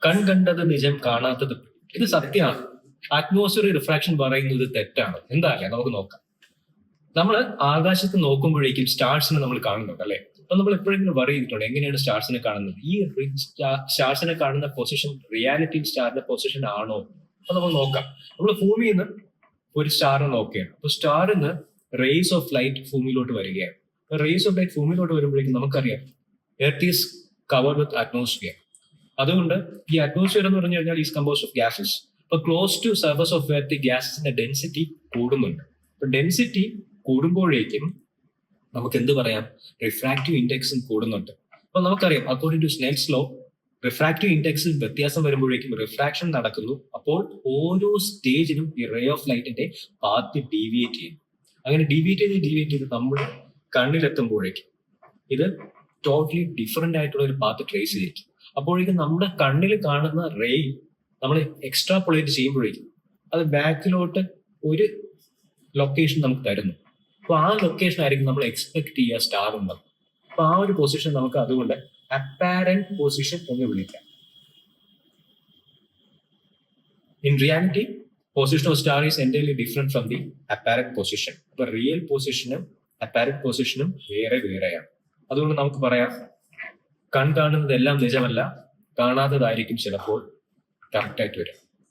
കൺ കണ്ടത് നിജം കാണാത്തത്. ഇത് സത്യമാണ്. അറ്റ്മോസ്ഫിയർ റിഫ്രാക്ഷൻ പറയുന്നത് തെറ്റാണ്. എന്താല്ലേ നമുക്ക് നോക്കാം. നമ്മൾ ആകാശത്ത് നോക്കുമ്പോഴേക്കും സ്റ്റാർസിനെ നമ്മൾ കാണുന്നുണ്ട് അല്ലെ. അപ്പൊ നമ്മൾ എപ്പോഴെങ്കിലും വറി ചെയ്തിട്ടുണ്ട് എങ്ങനെയാണ് സ്റ്റാർസിനെ കാണുന്നത്? ഈ സ്റ്റാർസിനെ കാണുന്ന പൊസിഷൻ റിയാലിറ്റി സ്റ്റാറിന്റെ പൊസിഷൻ ആണോ? അപ്പൊ നമ്മൾ നോക്കാം. നമ്മൾ ഭൂമിയിൽ നിന്ന് ഒരു സ്റ്റാറിനെ നോക്കുകയാണ്. അപ്പൊ സ്റ്റാറിന്ന് റേസ് ഓഫ് ലൈറ്റ് ഭൂമിയിലോട്ട് വരികയാണ്. റേസ് ഓഫ് ലൈറ്റ് ഭൂമിയിലോട്ട് വരുമ്പോഴേക്കും നമുക്കറിയാം earth is covered with atmosphere. അതുകൊണ്ട് ഈ അറ്റ്മോസ്ഫിയർ എന്ന് പറഞ്ഞു കഴിഞ്ഞാൽ ഈസ് കമ്പോസ്ഡ് ഓഫ് ഗ്യാസസ്. അപ്പൊ close to surface of earth ഗ്യാസസിന്റെ ഡെൻസിറ്റി കൂടുന്നുണ്ട്. അപ്പൊ ഡെൻസിറ്റി കൂടുമ്പോഴേക്കും നമുക്ക് എന്ത് പറയാം? റിഫ്രാക്റ്റീവ് ഇൻഡെക്സും കൂടുന്നുണ്ട്. അപ്പൊ നമുക്കറിയാം according to Snell's law refractive ഇൻഡെക്സിൽ വ്യത്യാസം വരുമ്പോഴേക്കും റിഫ്രാക്ഷൻ നടക്കുന്നു. അപ്പോൾ ഓരോ സ്റ്റേജിനും ഈ റേ ഓഫ് ലൈറ്റിന്റെ പാത്ത് ഡീവിയേറ്റ് ചെയ്യും. അങ്ങനെ ഡീവിയേറ്റ് ചെയ്ത് നമ്മൾ കണ്ണിലെത്തുമ്പോഴേക്കും ഇത് ടോട്ടലി ഡിഫറെന്റ് ആയിട്ടുള്ള ഒരു പാത്ത് ട്രേസ് ചെയ്തിരിക്കും. അപ്പോഴേക്കും നമ്മുടെ കണ്ണിൽ കാണുന്ന റേ നമ്മൾ എക്സ്ട്രാപൊളേറ്റ് ചെയ്യുമ്പോഴേക്കും അത് ബാക്കിലോട്ട് ഒരു ലൊക്കേഷൻ നമുക്ക് തരുന്നു. അപ്പൊ ആ ലൊക്കേഷൻ ആയിരിക്കും നമ്മൾ എക്സ്പെക്ട് ചെയ്യുക സ്റ്റാർ ഉണ്ടാവും. അപ്പൊ ആ ഒരു പൊസിഷൻ നമുക്ക് അതുകൊണ്ട് അപ്പാരന്റ് പൊസിഷൻ എന്ന് വിളിക്കാം. In reality position of star is entirely different from the apparent position. അപ്പൊ റിയൽ പൊസിഷനും അപ്പാരന്റ് പൊസിഷനും വേറെ വേറെയാണ്. അതുകൊണ്ട് നമുക്ക് പറയാം കൺ കാണുന്നതെല്ലാം നിജമല്ല, കാണാത്തതായിരിക്കും ചിലപ്പോൾ കറക്റ്റ് ആയിട്ട് വരും.